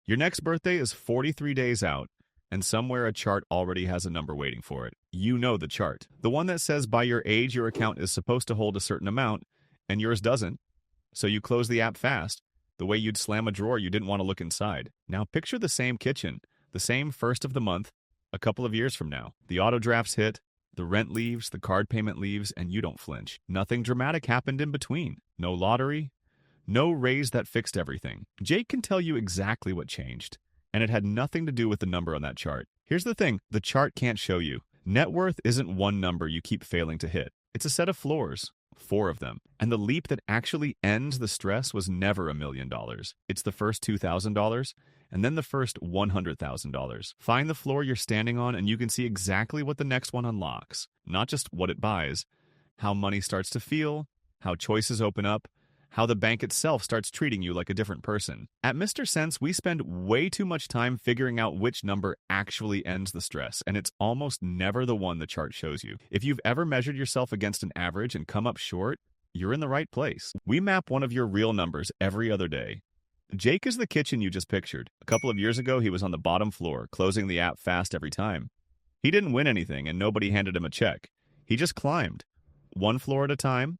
Your next birthday is 43 days out, and somewhere a chart already has a number waiting for it. You know the chart. The one that says by your age your account is supposed to hold a certain amount, and yours doesn't. So you close the app fast, the way you'd slam a drawer you didn't want to look inside. Now picture the same kitchen, the same first of the month, a couple of years from now. The auto drafts hit, the rent leaves, the card payment leaves, and you don't flinch. Nothing dramatic happened in between. No lottery, no raise that fixed everything. Jake can tell you exactly what changed, and it had nothing to do with the number on that chart. Here's the thing, the chart can't show you. Net worth isn't one number you keep failing to hit. It's a set of floors. 4 of them. And the leap that actually ends the stress was never $1 million. It's the first $2,000 and then the first $100,000. Find the floor you're standing on and you can see exactly what the next one unlocks. Not just what it buys, how money starts to feel, how choices open up, how the bank itself starts treating you like a different person. At Mr. Sense, we spend way too much time figuring out which number actually ends the stress, and it's almost never the one the chart shows you. If you've ever measured yourself against an average and come up short, you're in the right place. We map one of your real numbers every other day. Jake is the kitchen you just pictured. A couple of years ago, he was on the bottom floor, closing the app fast every time. He didn't win anything, and nobody handed him a check. He just climbed, one floor at a time,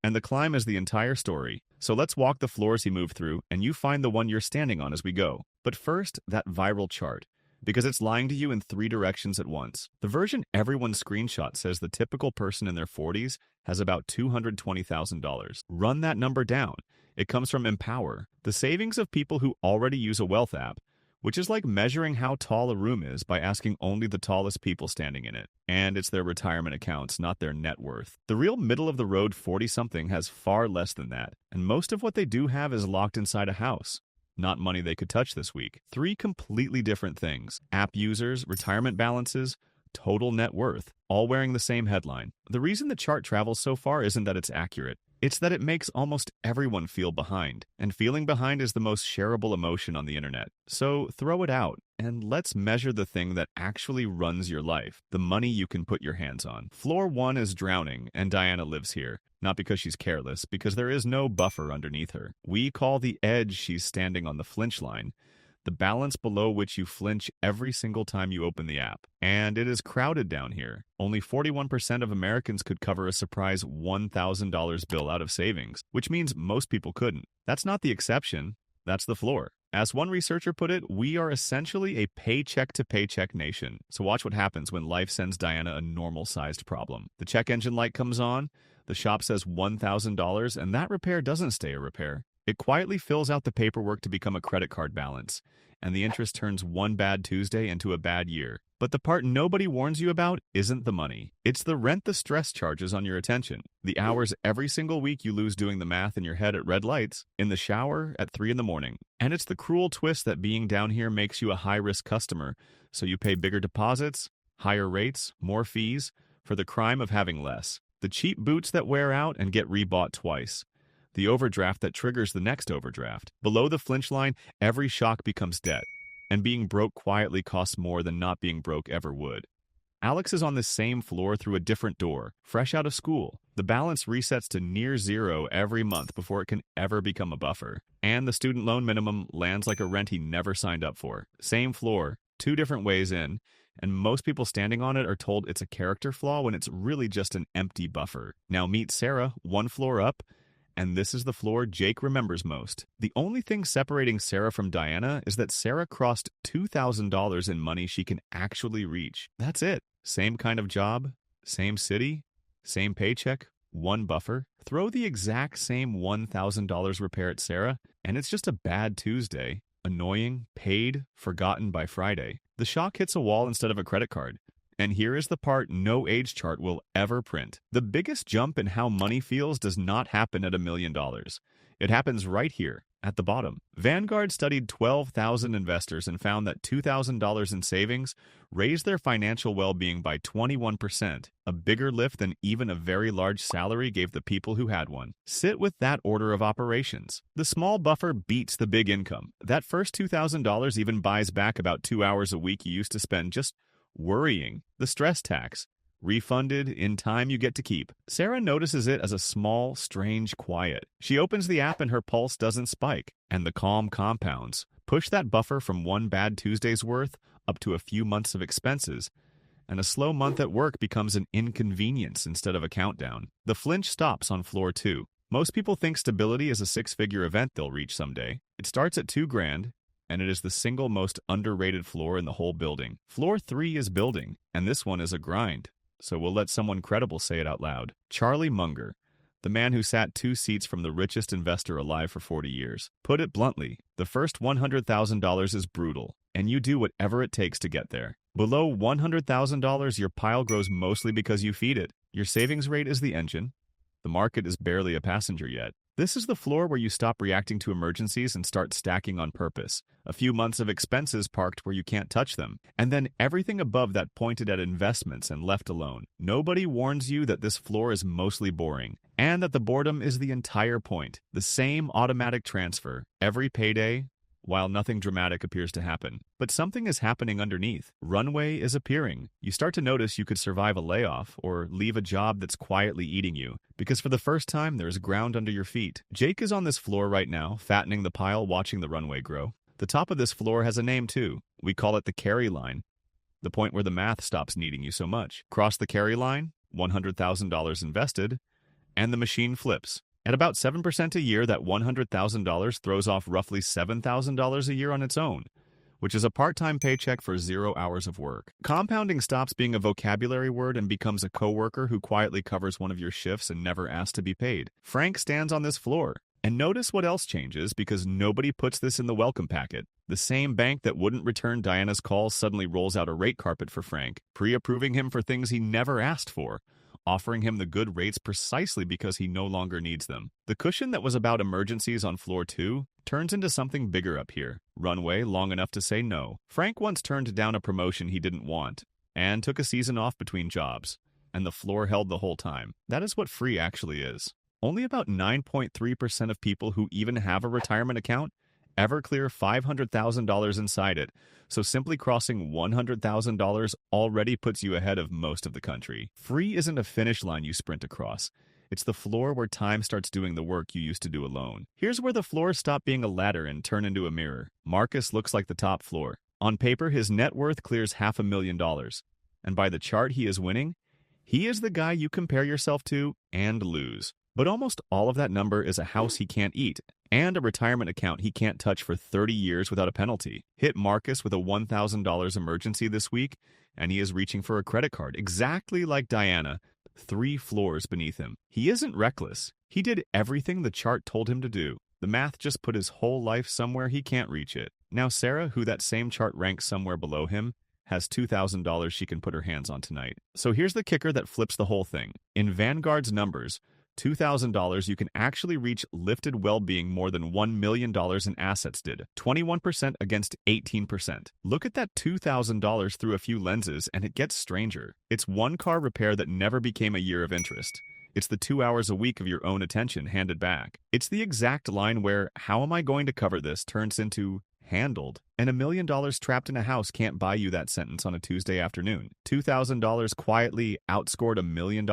and the climb is the entire story. So let's walk the floors he moved through, and you find the one you're standing on as we go. But first, that viral chart, because it's lying to you in 3 directions at once. The version everyone screenshot says the typical person in their 40s has about $220,000. Run that number down. It comes from Empower, the savings of people who already use a wealth app, which is like measuring how tall a room is by asking only the tallest people standing in it. And it's their retirement accounts, not their net worth. The real middle-of-the-road 40-something has far less than that, and most of what they do have is locked inside a house. Not money they could touch this week. 3 completely different things. App users, retirement balances, total net worth, all wearing the same headline. The reason the chart travels so far isn't that it's accurate. It's that it makes almost everyone feel behind, and feeling behind is the most shareable emotion on the internet. So throw it out, and let's measure the thing that actually runs your life, the money you can put your hands on. Floor 1 is drowning, and Diana lives here. Not because she's careless, because there is no buffer underneath her. We call the edge she's standing on the flinch line, the balance below which you flinch every single time you open the app. And it is crowded down here. Only 41% of Americans could cover a surprise $1,000 bill out of savings, which means most people couldn't. That's not the exception, that's the floor. As one researcher put it, we are essentially a paycheck-to-paycheck nation. So watch what happens when life sends Diana a normal-sized problem. The check engine light comes on, the shop says $1,000, and that repair doesn't stay a repair. It quietly fills out the paperwork to become a credit card balance, and the interest turns one bad Tuesday into a bad year. But the part nobody warns you about isn't the money. It's the rent the stress charges on your attention. The hours every single week you lose doing the math in your head at red lights, in the shower at 3 in the morning. And it's the cruel twist that being down here makes you a high-risk customer, so you pay bigger deposits, higher rates, more fees, for the crime of having less. The cheap boots that wear out and get rebought twice. The overdraft that triggers the next overdraft. Below the flinch line, every shock becomes debt, and being broke quietly costs more than not being broke ever would. Alex is on the same floor through a different door, fresh out of school. The balance resets to near zero every month before it can ever become a buffer. And the student loan minimum lands like a rent he never signed up for. Same floor, 2 different ways in, and most people standing on it are told it's a character flaw when it's really just an empty buffer. Now meet Sarah, 1 floor up, and this is the floor Jake remembers most. The only thing separating Sarah from Diana is that Sarah crossed $2,000 in money she can actually reach. That's it. Same kind of job, same city, same paycheck, 1 buffer. Throw the exact same $1,000 repair at Sarah, and it's just a bad Tuesday. Annoying, paid, forgotten by Friday. The shock hits a wall instead of a credit card. And here is the part no age chart will ever print. The biggest jump in how money feels does not happen at $1 million. It happens right here, at the bottom. Vanguard studied 12,000 investors and found that $2,000 in savings raised their financial well-being by 21%, a bigger lift than even a very large salary gave the people who had one. Sit with that order of operations. The small buffer beats the big income. That first $2,000 even buys back about 2 hours a week you used to spend just worrying. The stress tax. Refunded in time you get to keep. Sarah notices it as a small, strange quiet. She opens the app and her pulse doesn't spike, and the calm compounds. Push that buffer from one bad Tuesday's worth up to a few months of expenses, and a slow month at work becomes an inconvenience instead of a countdown. The Flinch stops on floor 2. Most people think stability is a six-figure event they'll reach someday. It starts at $2,000, and it is the single most underrated floor in the whole building. Floor 3 is building, and this one is a grind. So we'll let someone credible say it out loud. Charlie Munger, the man who sat 2 seats from the richest investor alive for 40 years. Put it bluntly, the first $100,000 is brutal, and you do whatever it takes to get there. Below $100,000, your pile grows mostly because you feed it. Your savings rate is the engine. The market is barely a passenger yet. This is the floor where you stop reacting to emergencies and start stacking on purpose. A few months of expenses parked where you can't touch them, and then everything above that pointed at investments and left alone. Nobody warns you that this floor is mostly boring, and that the boredom is the entire point. The same automatic transfer, every payday, while nothing dramatic appears to happen. But something is happening underneath. Runway is appearing. You start to notice you could survive a layoff or leave a job that's quietly eating you, because for the first time there's ground under your feet. Jake is on this floor right now, fattening the pile, watching the runway grow. The top of this floor has a name too. We call it the carry line, the point where the math stops needing you so much. Cross the carry line, $100,000 invested, and the machine flips. At about 7% a year, that $100,000 throws off roughly $7,000 a year on its own, which is a part-time paycheck for 0 hours of work. Compounding stops being a vocabulary word and becomes a coworker who quietly covers one of your shifts and never asks to be paid. Frank stands on this floor. And notice what else changes, because nobody puts this in the welcome packet. The same bank that wouldn't return Diana's calls suddenly rolls out a rate carpet for Frank, pre-approving him for things he never asked for, offering him the good rates precisely because he no longer needs them. The cushion that was about emergencies on floor 2 turns into something bigger up here. Runway long enough to say no. Frank once turned down a promotion he didn't want and took a season off between jobs, and the floor held the whole time. That is what free actually is. Only about 9.3% of people who even have a retirement account ever clear $500,000 inside it, so simply crossing $100,000 already puts you ahead of most of the country. Free isn't a finish line you sprint across. It's the floor where time starts doing the work you used to do alone. Here's where the floors stop being a ladder and turn into a mirror. Marcus looks like the top floor. On paper, his net worth clears $500,000, and by the chart he is winning, he is the guy you compare yourself to and lose. But almost all of that number is a house he can't eat, and a retirement account he can't touch for 30 years without a penalty. Hit Marcus with a $1,000 emergency this week, and he is reaching for a credit card, exactly like Diana, 3 floors beneath him. He isn't reckless. He did everything the chart told him to do. The math just put his whole life somewhere he can't reach it. Now Sarah, who that same chart ranks somewhere below him, has $2,000 she can put her hands on tonight. So here's the kicker that flips the whole thing. In Vanguard's numbers, $2,000, you can actually reach lifted well-being more than $1 million in assets did, 21% against 18%. Look at that $2,000 through a few lenses, and it gets stranger. It's one car repair that never became a year of interest. It's the 2 hours a week of your own attention handed back. It's the exact line where, how am I going to cover this, turns into handled. And $1 million trapped in a house can't buy you that sentence on a Tuesday afternoon. $2,000 quietly outscored $1 million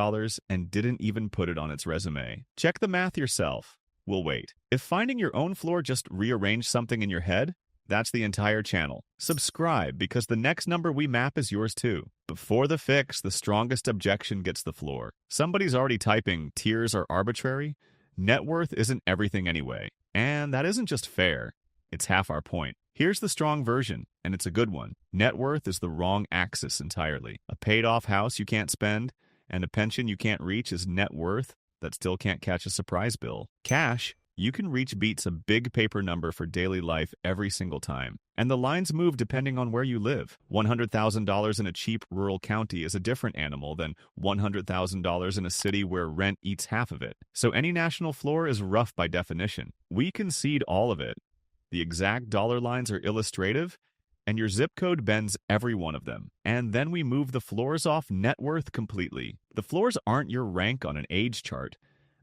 and didn't even put it on its resume. Check the math yourself. We'll wait. If finding your own floor just rearranged something in your head, that's the entire channel. Subscribe, because the next number we map is yours too. Before the fix, the strongest objection gets the floor. Somebody's already typing, tiers are arbitrary. Net worth isn't everything anyway. And that isn't just fair. It's half our point. Here's the strong version, and it's a good one. Net worth is the wrong axis entirely. A paid-off house you can't spend and a pension you can't reach is net worth that still can't catch a surprise bill. Cash you can reach beats a big paper number for daily life every single time. And the lines move depending on where you live. $100,000 in a cheap rural county is a different animal than $100,000 in a city where rent eats half of it. So any national floor is rough by definition. We concede all of it. The exact dollar lines are illustrative, and your zip code bends every one of them. And then we move the floors off net worth completely. The floors aren't your rank on an age chart.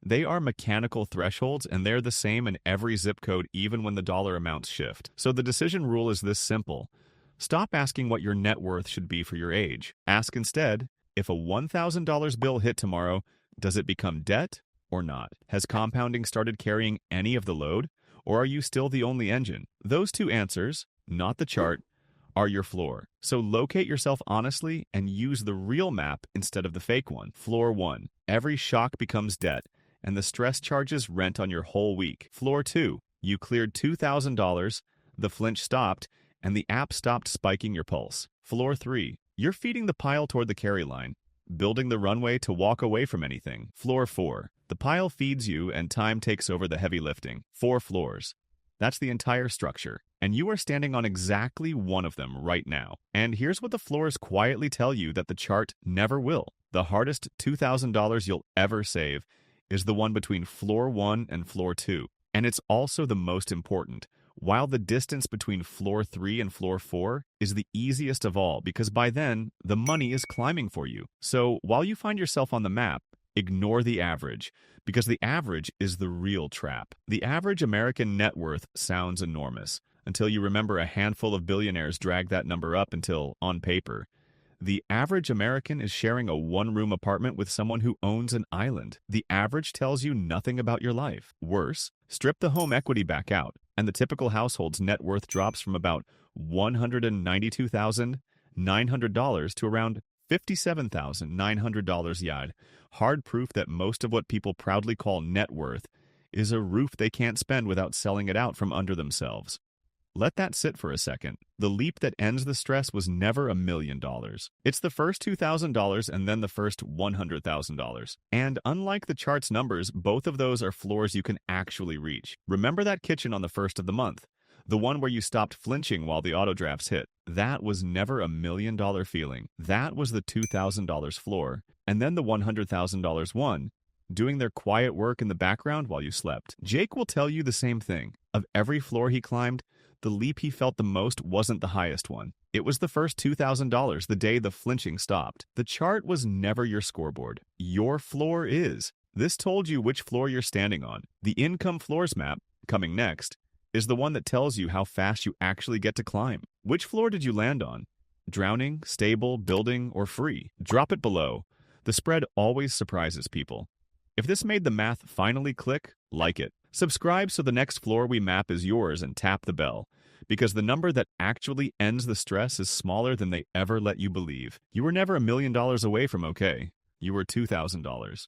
They are mechanical thresholds, and they're the same in every zip code even when the dollar amounts shift. So the decision rule is this simple. Stop asking what your net worth should be for your age. Ask instead, if a $1,000 bill hit tomorrow, does it become debt or not? Has compounding started carrying any of the load? Or are you still the only engine? Those two answers, not the chart, are your floor. So locate yourself honestly and use the real map instead of the fake one. Floor 1. Every shock becomes debt, and the stress charges rent on your whole week. Floor 2. You cleared $2,000, the flinch stopped, and the app stopped spiking your pulse. Floor 3. You're feeding the pile toward the carry line, building the runway to walk away from anything. Floor 4. The pile feeds you and time takes over the heavy lifting. 4 floors. That's the entire structure, and you are standing on exactly one of them right now. And here's what the floors quietly tell you that the chart never will. The hardest $2,000 you'll ever save is the one between floor 1 and floor 2. And it's also the most important, while the distance between floor 3 and floor 4 is the easiest of all because by then, the money is climbing for you. So while you find yourself on the map, ignore the average, because the average is the real trap. The average American net worth sounds enormous, until you remember a handful of billionaires drag that number up until, on paper, the average American is sharing a one-room apartment with someone who owns an island. The average tells you nothing about your life. Worse, strip the home equity back out, and the typical household's net worth drops from about $192,900 to around $57,900 yard. Hard proof that most of what people proudly call net worth is a roof they can't spend without selling it out from under themselves. Let that sit for a second. The leap that ends the stress was never $1 million. It's the first $2,000 and then the first $100,000. And unlike the chart's numbers, both of those are floors you can actually reach. Remember that kitchen on the first of the month? The one where you stopped flinching while the auto drafts hit. That was never $1 million feeling. That was the $2,000 floor. And then the $100,000 one, doing their quiet work in the background while you slept. Jake will tell you the same thing. Of every floor he climbed, the leap he felt the most wasn't the highest one. It was the first $2,000 the day the flinching stopped. The chart was never your scoreboard. Your floor is. This told you which floor you're standing on. The income floors map, coming next, is the one that tells you how fast you actually get to climb. Which floor did you land on? Drowning, stable, building, or free? Drop it below. The spread always surprises people. If this made the math finally click, like it. Subscribe so the next floor we map is yours and tap the bell, because the number that actually ends the stress is smaller than they ever let you believe. You were never $1 million away from okay. You were $2,000.